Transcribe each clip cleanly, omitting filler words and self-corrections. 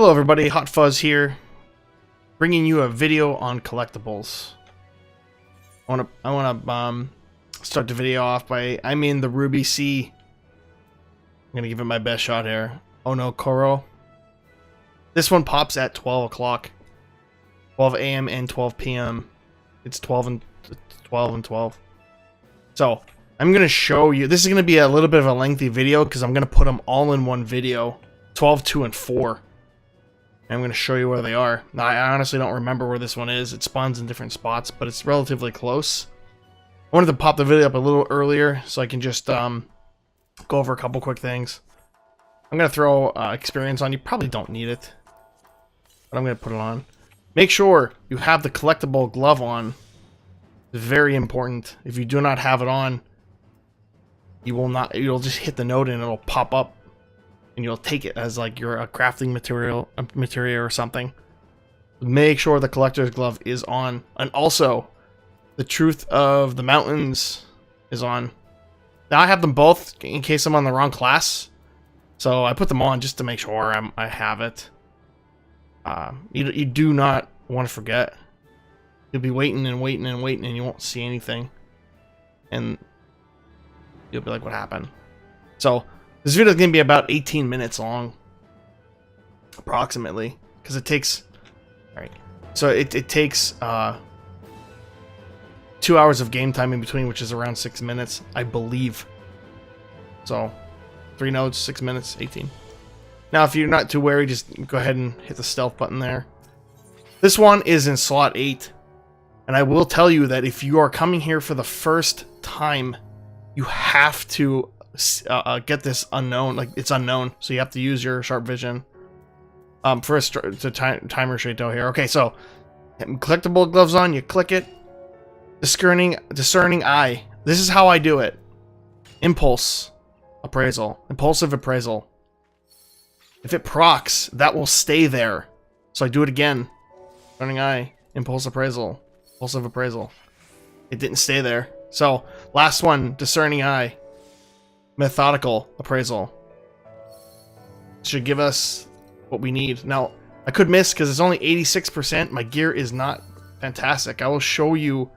Hello everybody, Hot Fuzz here, bringing you a video on collectibles. I wanna start the video off by, I'm in the Ruby Sea. I'm gonna give it my best shot here. Oh no, Koro. This one pops at 12 o'clock. 12 a.m. and 12 p.m. It's 12 and 12. So, I'm gonna show you, this is gonna be a little bit of a lengthy video because I'm gonna put them all in one video. 12, 2, and 4. I'm going to show you where they are. Now, I honestly don't remember where this one is. It spawns in different spots, but it's relatively close. I wanted to pop the video up a little earlier so I can just go over a couple quick things. I'm going to throw experience on. You probably don't need it, but I'm going to put it on. Make sure you have the collectible glove on. It's very important. If you do not have it on, you will not. You'll just hit the node and it'll pop up. And you'll take it as like you're a crafting material or something. Make sure the collector's glove is on. And also, the Truth of the Mountains is on. Now I have them both in case I'm on the wrong class. So I put them on just to make sure I have it. You do not want to forget. You'll be waiting and waiting and waiting and you won't see anything. And you'll be like, what happened? So this video is going to be about 18 minutes long, approximately, because it takes, alright, so it takes 2 hours of game time in between, which is around 6 minutes, I believe. So, 3 nodes, 6 minutes, 18. Now, if you're not too wary, just go ahead and hit the stealth button there. This one is in slot 8, and I will tell you that if you are coming here for the first time, you have to get this unknown, like it's unknown, so you have to use your sharp vision for a timer shadow here. Okay, so collectible gloves on, you click it. Discerning eye. This is how I do it. Impulsive appraisal. If it procs, that will stay there. So I do it again. Discerning eye, impulsive appraisal. It didn't stay there. So last one, discerning eye. Methodical appraisal. Should give us what we need. Now, I could miss because it's only 86%. My gear is not fantastic. I will show you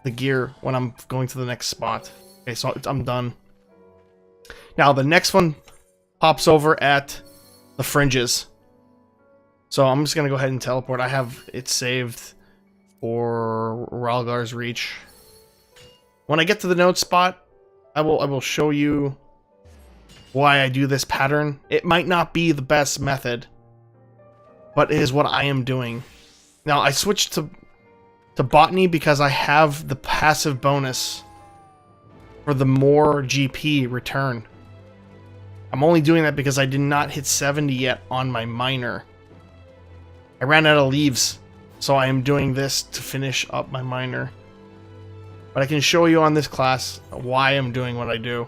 the gear when I'm going to the next spot. Okay, so I'm done. Now, the next one pops over at the fringes. So I'm just going to go ahead and teleport. I have it saved for Ralgar's Reach. When I get to the node spot, I will show you why I do this pattern. It might not be the best method, but it is what I am doing. Now, I switched to botany because I have the passive bonus for the more GP return. I'm only doing that because I did not hit 70 yet on my miner. I ran out of leaves, so I am doing this to finish up my miner. But I can show you on this class why I'm doing what I do.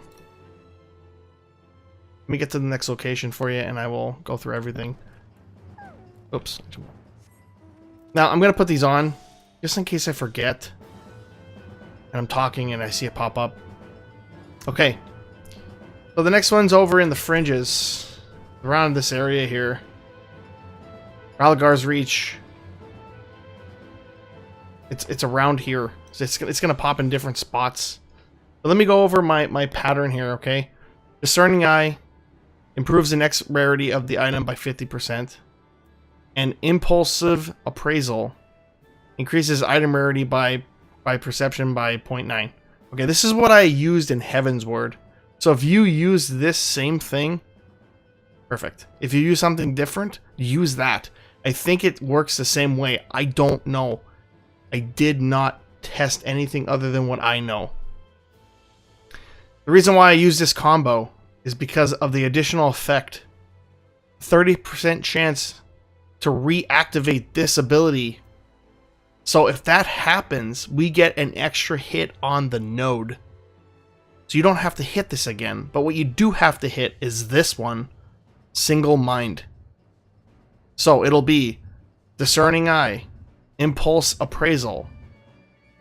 Let me get to the next location for you and I will go through everything. Oops. Now I'm going to put these on just in case I forget. And I'm talking and I see it pop up. Okay. So the next one's over in the fringes. Around this area here. Ralgar's Reach. It's around here. So it's going to pop in different spots. But let me go over my pattern here, okay? Discerning Eye improves the next rarity of the item by 50%. And Impulsive Appraisal increases item rarity by perception by 0.9. Okay, this is what I used in Heaven's Word. So if you use this same thing, perfect. If you use something different, use that. I think it works the same way. I don't know. I did not test anything other than what I know. The reason why I use this combo is because of the additional effect. 30% chance to reactivate this ability. So if that happens, we get an extra hit on the node. So you don't have to hit this again. But what you do have to hit is this one. Single Mind. So it'll be Discerning Eye. Impulse Appraisal.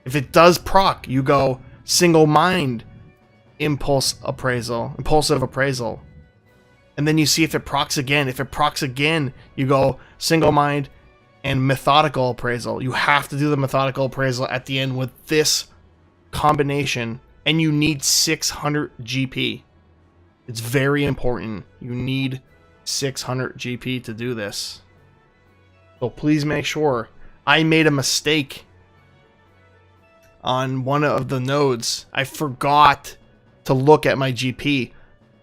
If it does proc, you go Single Mind, Impulsive Appraisal. And then you see if it procs again. If it procs again, you go single mind and methodical appraisal. You have to do the methodical appraisal at the end with this combination, and you need 600 GP. It's very important. You need 600 GP to do this. So please make sure. I made a mistake on one of the nodes. I forgot to look at my GP.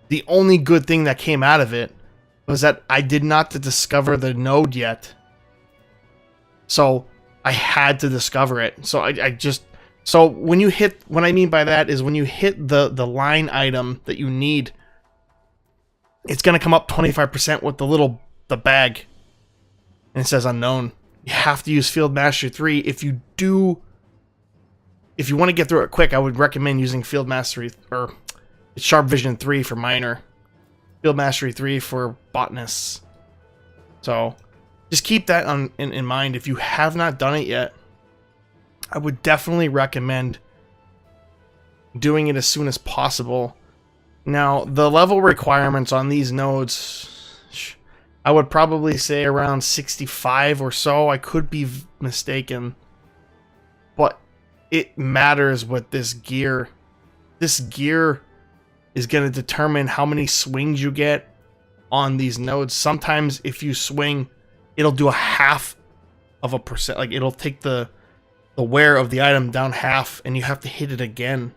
The only good thing that came out of it was that I did not discover the node yet. So I had to discover it. So so when you hit, what I mean by that is when you hit the line item that you need, it's going to come up 25% with the bag. And it says unknown. You have to use Field Mastery 3. If you want to get through it quick, I would recommend using Field Mastery or Sharp Vision 3 for Miner. Field Mastery 3 for Botanists. So just keep that in mind. If you have not done it yet, I would definitely recommend doing it as soon as possible. Now, the level requirements on these nodes, I would probably say around 65 or so. I could be mistaken. But it matters with this gear. This gear is going to determine how many swings you get on these nodes. Sometimes if you swing, it'll do a half of a percent. Like, it'll take the wear of the item down half, and you have to hit it again.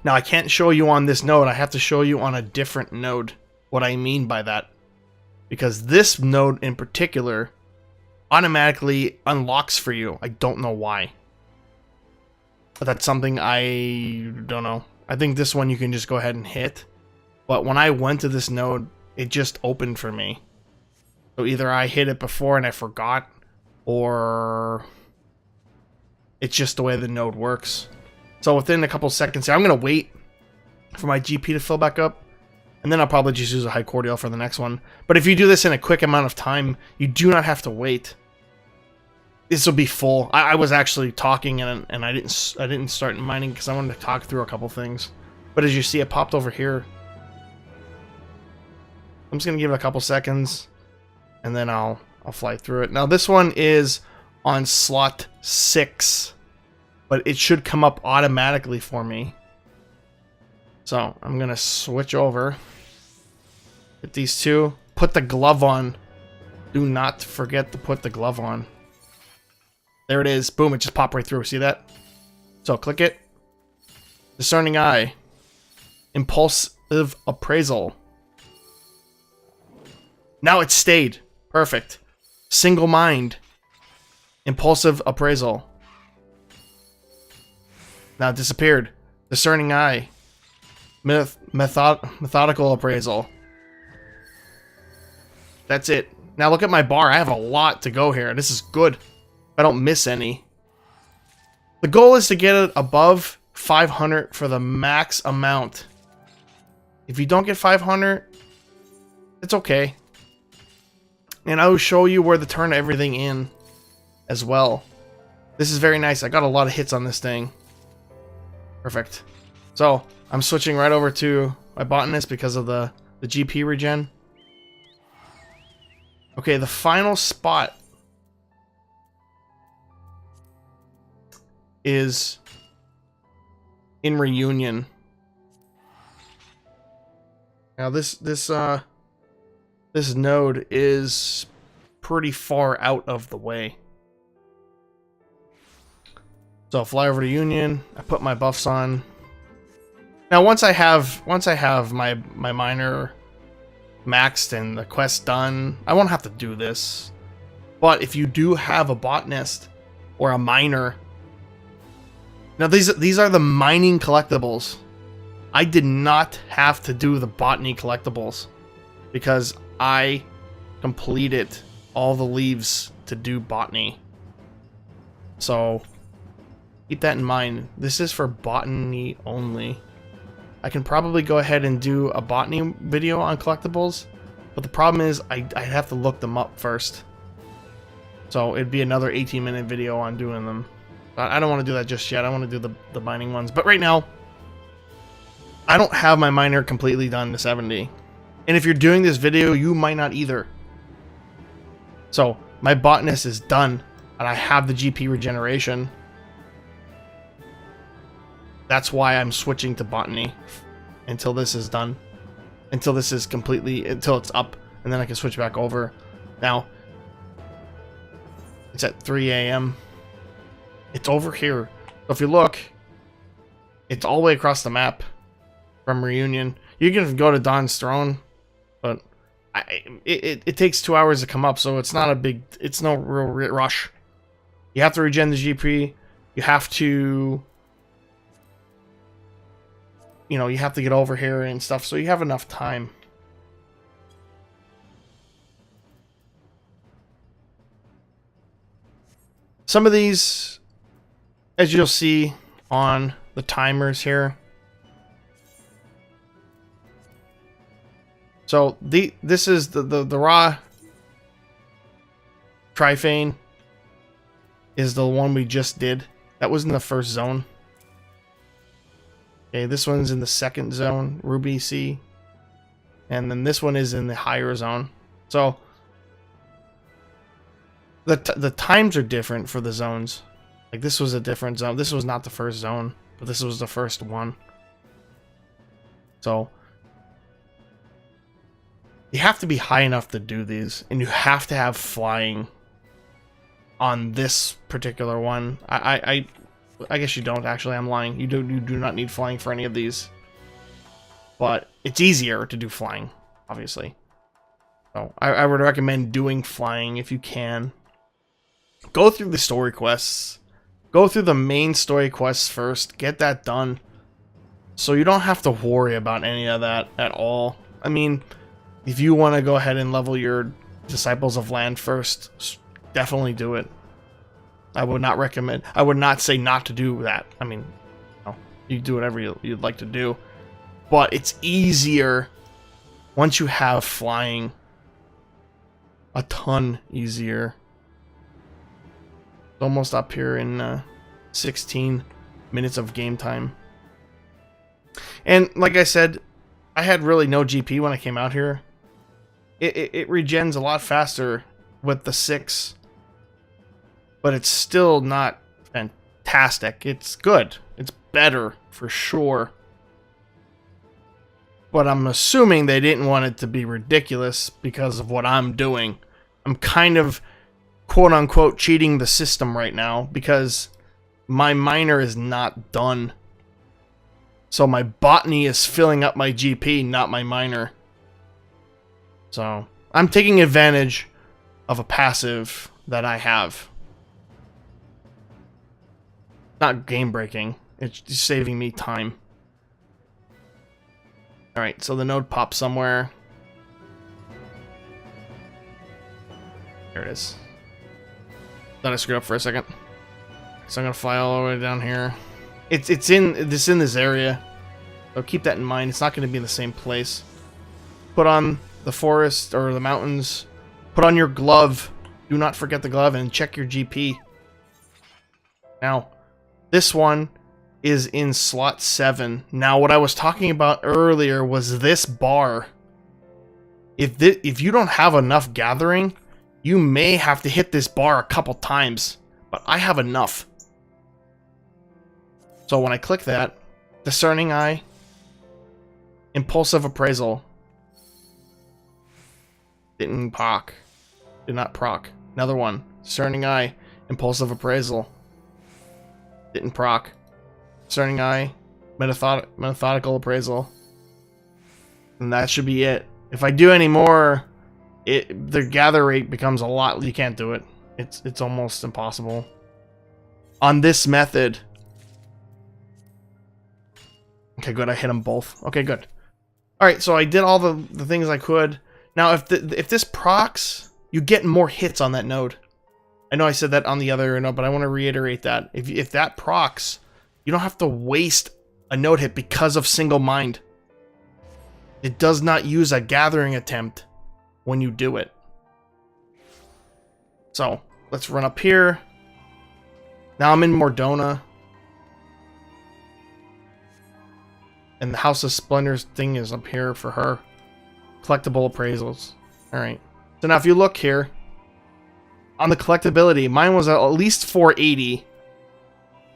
Now, I can't show you on this node. I have to show you on a different node what I mean by that. Because this node in particular automatically unlocks for you. I don't know why. But that's something I don't know. I think this one you can just go ahead and hit. But when I went to this node, it just opened for me. So either I hit it before and I forgot, or it's just the way the node works. So within a couple seconds here, I'm going to wait for my GP to fill back up. And then I'll probably just use a high cordial for the next one. But if you do this in a quick amount of time, you do not have to wait. This will be full. I was actually talking and I didn't start mining because I wanted to talk through a couple things. But as you see, it popped over here. I'm just gonna give it a couple seconds, and then I'll fly through it. Now this one is on slot 6, but it should come up automatically for me. So I'm gonna switch over. Hit these two. Put the glove on. Do not forget to put the glove on. There it is. Boom, it just popped right through. See that? So click it. Discerning Eye. Impulsive Appraisal. Now it stayed. Perfect. Single Mind. Impulsive Appraisal. Now it disappeared. Discerning Eye. Methodical Appraisal. That's it. Now look at my bar. I have a lot to go here. This is good. I don't miss any. The goal is to get it above 500 for the max amount. If you don't get 500, it's okay. And I will show you where to turn everything in as well. This is very nice. I got a lot of hits on this thing. Perfect. So I'm switching right over to my botanist because of the GP regen. Okay, the final spot is in Reunion. Now this node is pretty far out of the way. So I'll fly over to Union. I put my buffs on. Now once I have my miner maxed and the quest done, I won't have to do this. But if you do have a botanist or a miner, now these are the mining collectibles. I did not have to do the botany collectibles because I completed all the leaves to do botany. So keep that in mind. This is for botany only. I can probably go ahead and do a botany video on collectibles, but the problem is I'd have to look them up first. So it'd be another 18-minute video on doing them. But I don't want to do that just yet. I want to do the mining ones. But right now, I don't have my miner completely done to 70. And if you're doing this video, you might not either. So my botanist is done, and I have the GP regeneration. That's why I'm switching to botany until this is done. Until this is completely, until it's up, and then I can switch back over. Now, it's at 3 a.m. It's over here. So if you look, it's all the way across the map from Reunion. You can go to Dawn's Throne, but it takes 2 hours to come up, so it's not a big, it's no real rush. You have to regen the GP. You have to, you know, you have to get over here and stuff, so you have enough time. Some of these, as you'll see on the timers here. So this is the raw Triphane is the one we just did. That was in the first zone. Okay, this one's in the second zone, Ruby C. And then this one is in the higher zone. So the times are different for the zones. Like this was a different zone. This was not the first zone, but this was the first one. So you have to be high enough to do these, and you have to have flying on this particular one. I guess you don't actually. I'm lying. You do not need flying for any of these, but it's easier to do flying, obviously. So I would recommend doing flying if you can. Go through the story quests. Go through the main story quests first. Get that done, so you don't have to worry about any of that at all. I mean, if you want to go ahead and level your Disciples of Land first, definitely do it. I would not recommend. I would not say not to do that. I mean, you do whatever you'd like to do, but it's easier once you have flying. A ton easier. It's almost up here in 16 minutes of game time. And like I said, I had really no GP when I came out here. It regens a lot faster with the 6. But it's still not fantastic. It's good. It's better, for sure. But I'm assuming they didn't want it to be ridiculous because of what I'm doing. I'm kind of, quote-unquote, cheating the system right now because my miner is not done. So my botany is filling up my GP, not my miner. So I'm taking advantage of a passive that I have. Not game breaking, it's just saving me time. Alright, so the node pops somewhere. There it is. Thought I screwed up for a second. So I'm gonna fly all the way down here. It's in this area. So keep that in mind. It's not gonna be in the same place. Put on the forest or the mountains. Put on your glove. Do not forget the glove and check your GP. Now, this one is in slot 7. Now, what I was talking about earlier was this bar. If you don't have enough gathering, you may have to hit this bar a couple times. But I have enough. So when I click that, Discerning Eye, Impulsive Appraisal, didn't proc. Did not proc. Another one, Discerning Eye, Impulsive Appraisal, didn't proc. Discerning Eye, Methodical Appraisal, and that should be it. If I do any more, the gather rate becomes a lot. You can't do it. It's almost impossible on this method. Okay, good. I hit them both. Okay, good. All right, so I did all the things I could. Now, if this procs, you get more hits on that node. I know I said that on the other node, but I want to reiterate that. If that procs, you don't have to waste a node hit because of single mind. It does not use a gathering attempt when you do it. So, let's run up here. Now I'm in Mordona. And the House of Splendors thing is up here for her. collectible appraisals. All right. So now if you look here on the collectability, mine was at least 480.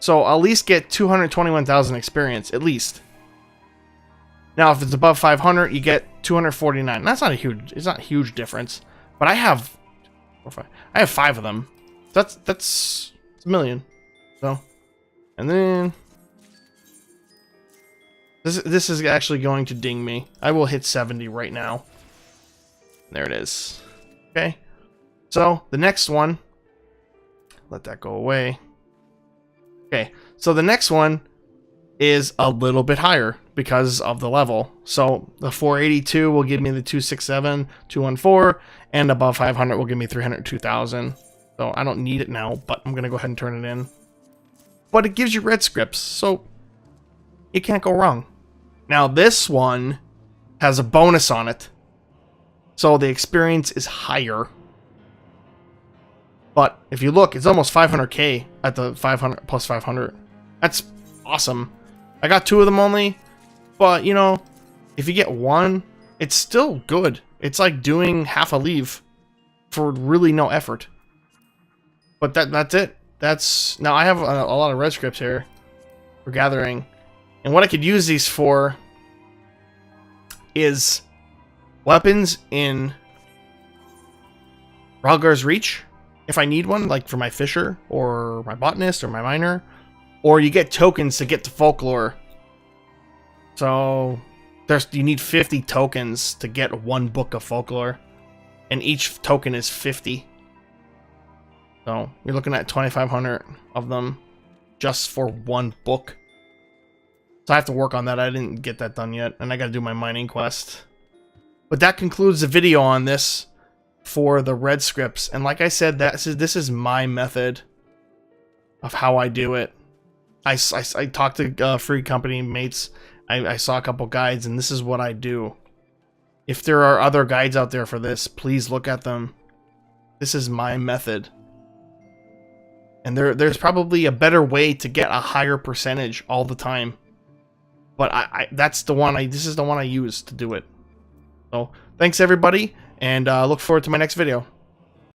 So I'll at least get 221,000 experience, at least. Now if it's above 500, you get 249. That's not a huge. It's not a huge difference. But I have 5 of them. That's a million. So, and then this is actually going to ding me. I will hit 70 right now. There it is. Okay. So the next one, let that go away. Okay. So the next one is a little bit higher because of the level. So the 482 will give me the 267, 214, and above 500 will give me 302,000. So I don't need it now, but I'm going to go ahead and turn it in. But it gives you red scripts, so it can't go wrong. Now this one has a bonus on it. So the experience is higher. But if you look, it's almost 500k at the 500 plus 500. That's awesome. I got 2 of them only, but you know, if you get 1, it's still good. It's like doing half a leave for really no effort. But that's it. That's now I have a lot of red scripts here for gathering, and what I could use these for is weapons in Rhalgr's Reach, if I need one, like for my fisher or my botanist or my miner. Or you get tokens to get to folklore. So you need 50 tokens to get 1 book of folklore. And each token is 50. So you're looking at 2,500 of them just for 1 book. So I have to work on that. I didn't get that done yet. And I got to do my mining quest. But that concludes the video on this for the red scripts. And like I said, this is my method of how I do it. I talked to free company mates. I saw a couple guides, and this is what I do. If there are other guides out there for this, please look at them. This is my method. And there's probably a better way to get a higher percentage all the time. But that's the one this is the one I use to do it. So thanks everybody, and look forward to my next video.